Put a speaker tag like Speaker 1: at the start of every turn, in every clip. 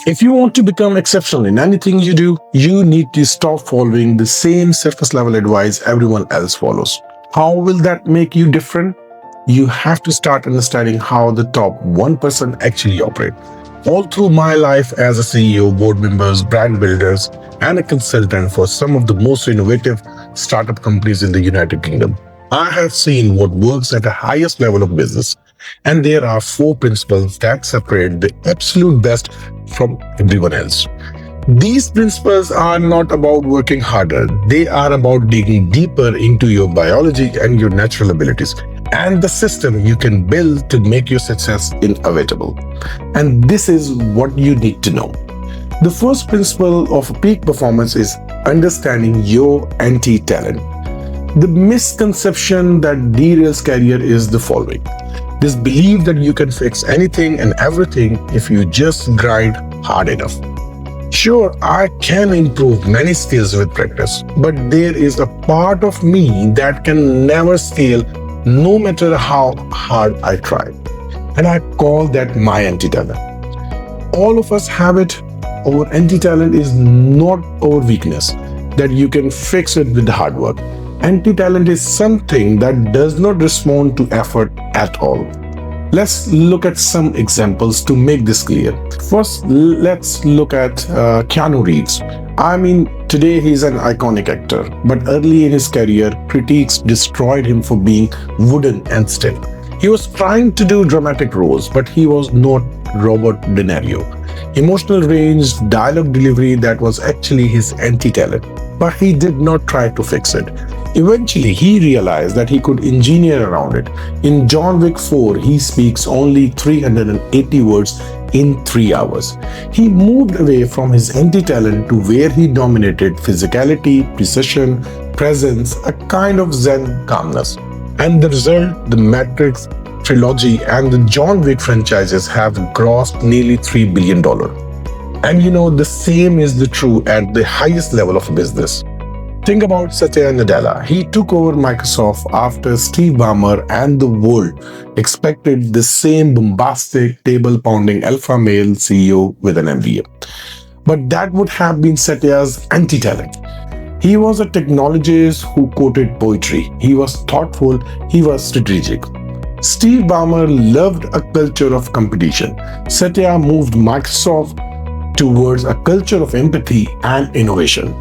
Speaker 1: If you want to become exceptional in anything you do, you need to stop following the same surface level advice everyone else follows. How will that make you different? You have to start understanding how the top 1% actually operate. All through my life as a CEO, board members, brand builders, and a consultant for some of the most innovative startup companies in the United Kingdom, I have seen what works at the highest level of business. And there are four principles that separate the absolute best from everyone else. These principles are not about working harder, they are about digging deeper into your biology and your natural abilities and the system you can build to make your success inevitable. And this is what you need to know. The first principle of peak performance is understanding your anti talent. The misconception that derails career is the following: this belief that you can fix anything and everything if you just grind hard enough. Sure, I can improve many skills with practice, but there is a part of me that can never scale no matter how hard I try. And I call that my anti-talent. All of us have it. Our anti-talent is not our weakness, that you can fix it with hard work. Anti-talent is something that does not respond to effort at all. Let's look at some examples to make this clear. First, let's look at Keanu Reeves. I mean, today he's an iconic actor, but early in his career, critics destroyed him for being wooden and stiff. He was trying to do dramatic roles, but he was not Robert De Niro. Emotional range, dialogue delivery, that was actually his anti-talent, but he did not try to fix it. Eventually, he realized that he could engineer around it. In John Wick 4, he speaks only 380 words in 3 hours. He moved away from his anti-talent to where he dominated physicality, precision, presence, a kind of Zen calmness. And the result, the Matrix trilogy and the John Wick franchises have grossed nearly $3 billion. And the same is the true at the highest level of business. Think about Satya Nadella. He took over Microsoft after Steve Ballmer and the world expected the same bombastic, table-pounding alpha male CEO with an MBA. But that would have been Satya's anti-talent. He was a technologist who quoted poetry. He was thoughtful. He was strategic. Steve Ballmer loved a culture of competition. Satya moved Microsoft towards a culture of empathy and innovation.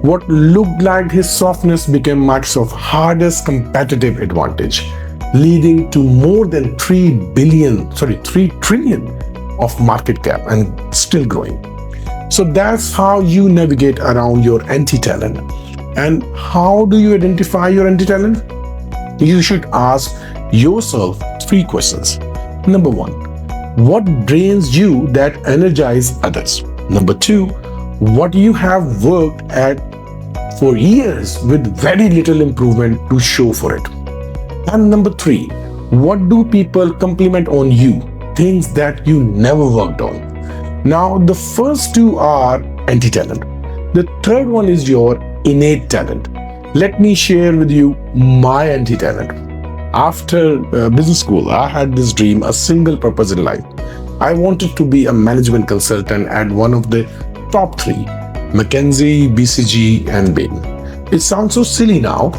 Speaker 1: What looked like his softness became Microsoft's hardest competitive advantage, leading to more than 3 trillion of market cap and still growing. So that's how you navigate around your anti-talent. And how do you identify your anti-talent? You should ask yourself 3 questions. Number 1, what drains you that energizes others? Number 2, what you have worked at for years with very little improvement to show for it. And number 3, what do people compliment on you? Things that you never worked on. Now, the first 2 are anti-talent. The third one is your innate talent. Let me share with you my anti-talent. After business school, I had this dream, a single purpose in life. I wanted to be a management consultant at one of the top 3, McKinsey, BCG, and Bain. It sounds so silly now,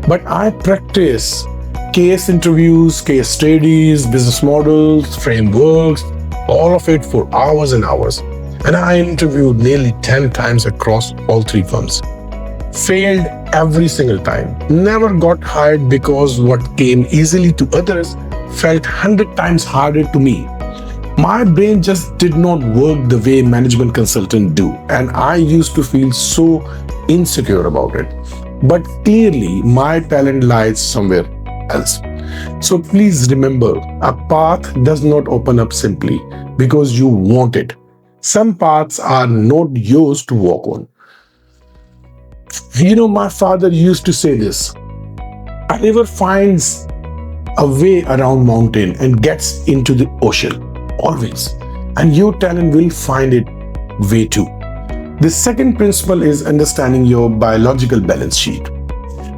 Speaker 1: but I practice case interviews, case studies, business models, frameworks, all of it for hours and hours. And I interviewed nearly 10 times across all 3 firms. Failed every single time. Never got hired because what came easily to others felt 100 times harder to me. My brain just did not work the way management consultants do, and I used to feel so insecure about it. But clearly, my talent lies somewhere else. So please remember, a path does not open up simply because you want it. Some paths are not yours to walk on. My father used to say this: a river finds a way around mountain and gets into the ocean. Always. And your talent will find it way too. The second principle is understanding your biological balance sheet.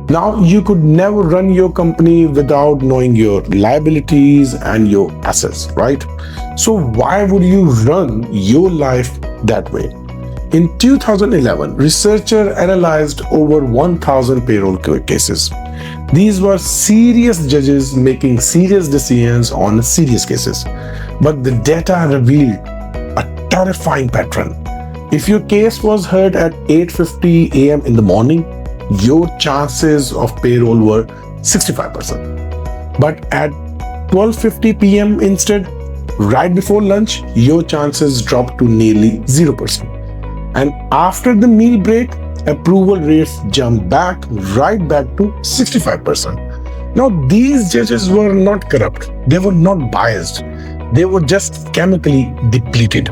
Speaker 1: Now, you could never run your company without knowing your liabilities and your assets, right? So, why would you run your life that way? In 2011, researchers analyzed over 1,000 payroll cases. These were serious judges making serious decisions on serious cases. But the data revealed a terrifying pattern. If your case was heard at 8:50 a.m. in the morning, your chances of payroll were 65%. But at 12:50 p.m. instead, right before lunch, your chances dropped to nearly 0%. And after the meal break, approval rates jumped right back to 65%. Now, these judges were not corrupt. They were not biased. They were just chemically depleted.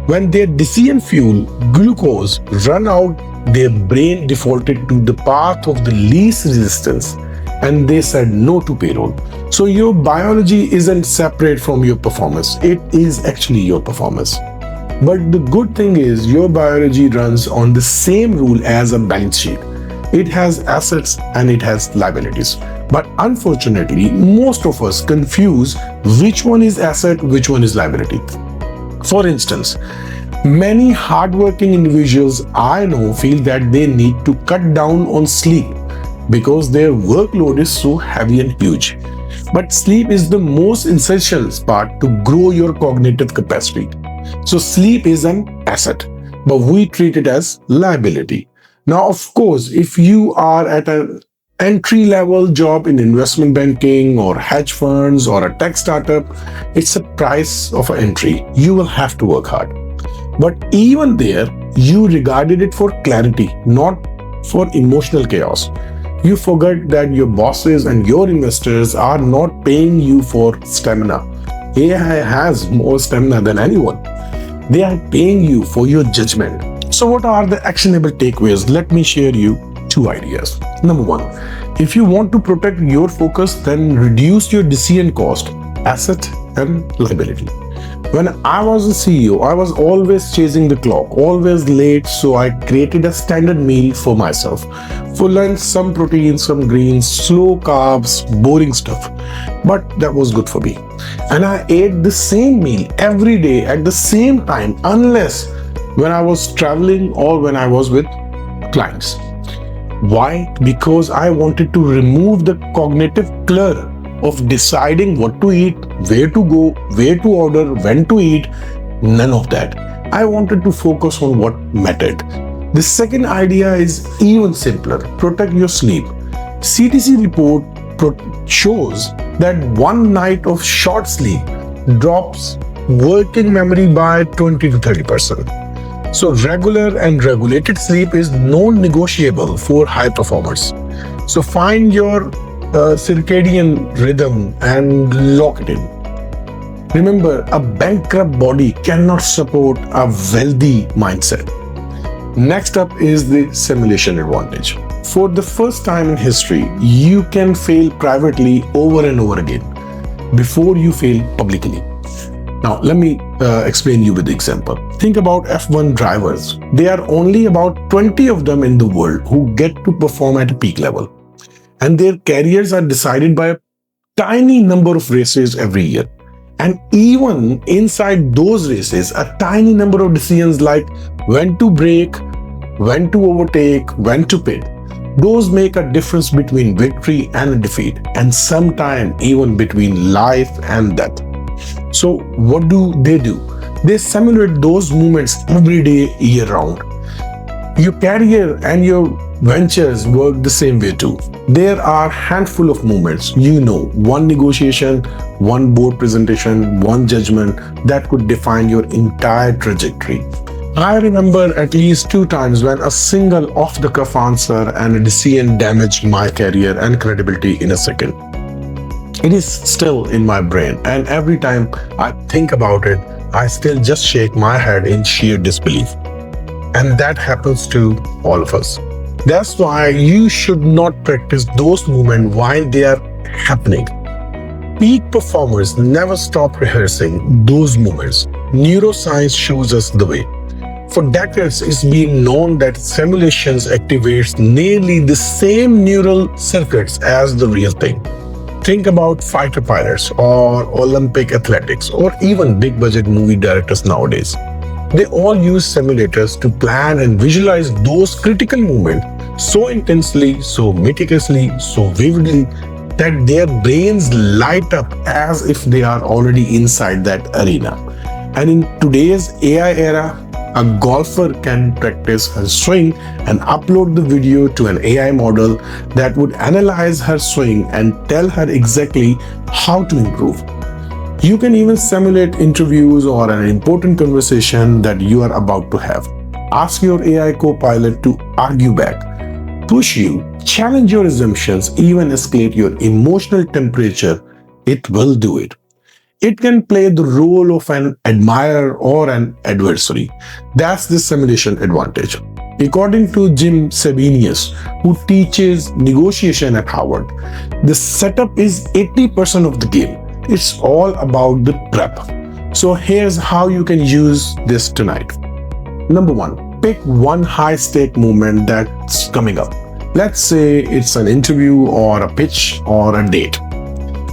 Speaker 1: When their decision fuel, glucose, ran out, their brain defaulted to the path of the least resistance and they said no to payroll. So your biology isn't separate from your performance. It is actually your performance. But the good thing is your biology runs on the same rule as a balance sheet. It has assets and it has liabilities. But unfortunately, most of us confuse which one is asset, which one is liability. For instance, many hardworking individuals I know feel that they need to cut down on sleep because their workload is so heavy and huge. But sleep is the most essential part to grow your cognitive capacity. So sleep is an asset, but we treat it as liability. Now, of course, if you are at an entry level job in investment banking or hedge funds or a tech startup, it's a price of entry. You will have to work hard. But even there, you regarded it for clarity, not for emotional chaos. You forget that your bosses and your investors are not paying you for stamina. AI has more stamina than anyone. They are paying you for your judgment. So what are the actionable takeaways? Let me share you two ideas. Number one, if you want to protect your focus, then reduce your decision cost, asset and liability. When I was a CEO, I was always chasing the clock, always late, so I created a standard meal for myself. For lunch, some protein, some greens, slow carbs, boring stuff. But that was good for me. And I ate the same meal every day at the same time, unless when I was traveling or when I was with clients. Why? Because I wanted to remove the cognitive clutter of deciding what to eat, where to go, where to order, when to eat. None of that. I wanted to focus on what mattered. The second idea is even simpler. Protect your sleep. CTC report shows that one night of short sleep drops working memory by 20 to 30%. So regular and regulated sleep is non-negotiable for high performers. So find your circadian rhythm and lock it in. Remember, a bankrupt body cannot support a wealthy mindset. Next up is the simulation advantage. For the first time in history, you can fail privately over and over again before you fail publicly. Now, let me explain you with the example. Think about F1 drivers. There are only about 20 of them in the world who get to perform at a peak level. And their careers are decided by a tiny number of races every year. And even inside those races, a tiny number of decisions like when to brake, when to overtake, when to pit. Those make a difference between victory and defeat, and sometimes even between life and death. So what do? They simulate those moments every day, year round. Your career and your ventures work the same way too. There are a handful of moments, one negotiation, one board presentation, one judgment that could define your entire trajectory. I remember at least 2 times when a single off-the-cuff answer and a decision damaged my career and credibility in a second. It is still in my brain, and every time I think about it, I still just shake my head in sheer disbelief. And that happens to all of us. That's why you should not practice those moments while they are happening. Peak performers never stop rehearsing those moments. Neuroscience shows us the way. For decades, it's been known that simulations activates nearly the same neural circuits as the real thing. Think about fighter pilots or Olympic athletics or even big budget movie directors nowadays. They all use simulators to plan and visualize those critical moments so intensely, so meticulously, so vividly that their brains light up as if they are already inside that arena. And in today's AI era, a golfer can practice her swing and upload the video to an AI model that would analyze her swing and tell her exactly how to improve. You can even simulate interviews or an important conversation that you are about to have. Ask your AI co-pilot to argue back, push you, challenge your assumptions, even escalate your emotional temperature. It will do it. It can play the role of an admirer or an adversary. That's the simulation advantage. According to Jim Sabinius, who teaches negotiation at Harvard, the setup is 80% of the game. It's all about the prep. So here's how you can use this tonight. Number one, pick one high stake moment that's coming up. Let's say it's an interview or a pitch or a date.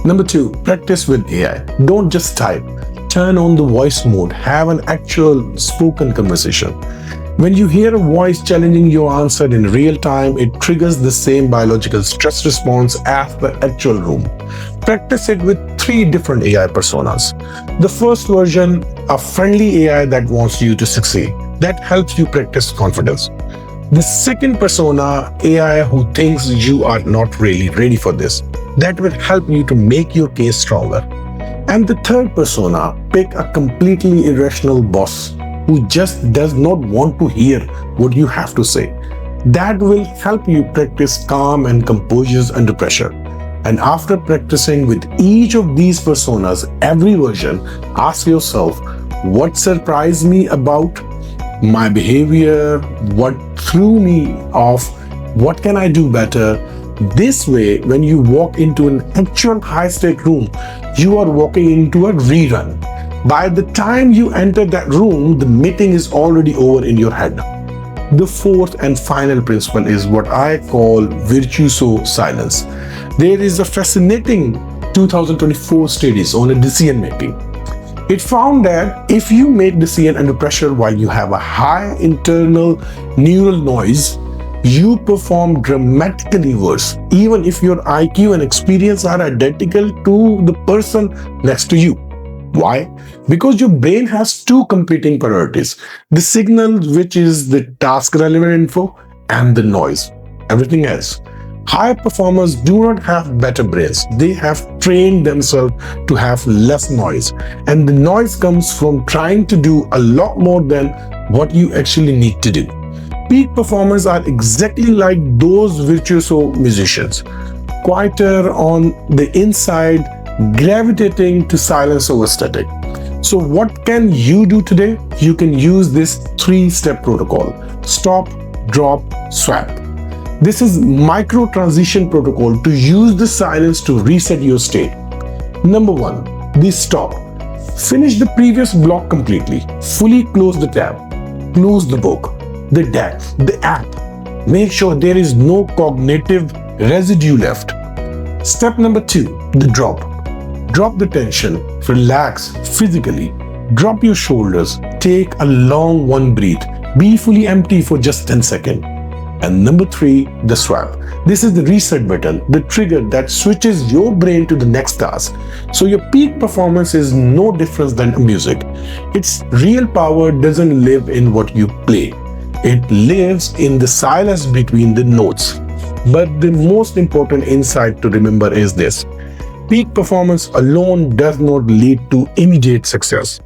Speaker 1: Number two, practice with AI. Don't just type. Turn on the voice mode. Have an actual spoken conversation. When you hear a voice challenging your answer in real time, it triggers the same biological stress response as the actual room. Practice it with three different AI personas. The first version, a friendly AI that wants you to succeed. That helps you practice confidence. The second persona, AI who thinks you are not really ready for this. That will help you to make your case stronger. And the third persona, pick a completely irrational boss who just does not want to hear what you have to say. That will help you practice calm and composure under pressure. And after practicing with each of these personas, every version, ask yourself, what surprised me about my behavior? What threw me off? What can I do better? This way, when you walk into an actual high-stake room, you are walking into a rerun. By the time you enter that room, the meeting is already over in your head. The fourth and final principle is what I call virtuoso silence. There is a fascinating 2024 studies on a decision making. It found that if you make decision under pressure while you have a high internal neural noise, you perform dramatically worse, even if your IQ and experience are identical to the person next to you. Why? Because your brain has two competing priorities: the signal, which is the task relevant info, and the noise, everything else. High performers do not have better brains. They have trained themselves to have less noise. And the noise comes from trying to do a lot more than what you actually need to do. Peak performers are exactly like those virtuoso musicians, quieter on the inside, gravitating to silence over static. So what can you do today? You can use this three-step protocol: stop, drop, swap. This is micro transition protocol to use the silence to reset your state. Number one, the stop. Finish the previous block completely. Fully close the tab. Close the book, the deck, the app. Make sure there is no cognitive residue left. Step number two, the drop. Drop the tension. Relax physically. Drop your shoulders. Take a long one breath. Be fully empty for just 10 seconds. And number three, the swap. This is the reset button, the trigger that switches your brain to the next task. So your peak performance is no different than music. Its real power doesn't live in what you play. It lives in the silence between the notes. But the most important insight to remember is this: peak performance alone does not lead to immediate success.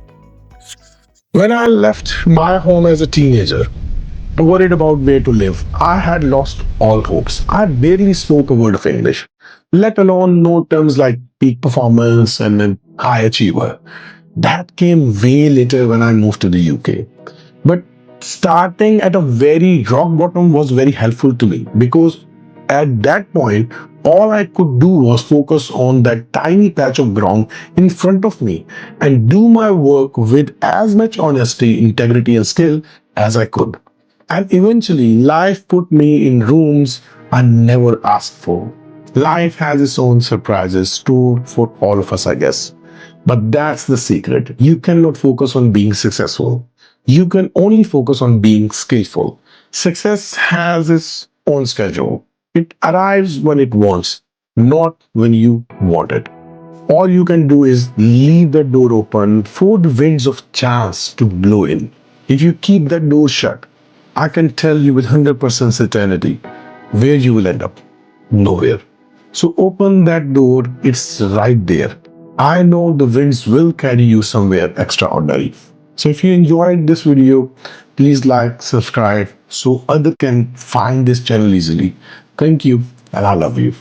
Speaker 1: When I left my home as a teenager, worried about where to live, I had lost all hopes. I barely spoke a word of English, let alone know terms like peak performance and then high achiever. That came way later when I moved to the UK. But starting at a very rock bottom was very helpful to me because At that point, all I could do was focus on that tiny patch of ground in front of me and do my work with as much honesty, integrity, and skill as I could. And eventually, life put me in rooms I never asked for. Life has its own surprises too for all of us, I guess. But that's the secret. You cannot focus on being successful. You can only focus on being skillful. Success has its own schedule. It arrives when it wants, not when you want it. All you can do is leave the door open for the winds of chance to blow in. If you keep that door shut, I can tell you with 100% certainty where you will end up. Nowhere. So open that door, it's right there. I know the winds will carry you somewhere extraordinary. So if you enjoyed this video, please like, subscribe so other can find this channel easily. Thank you and I love you.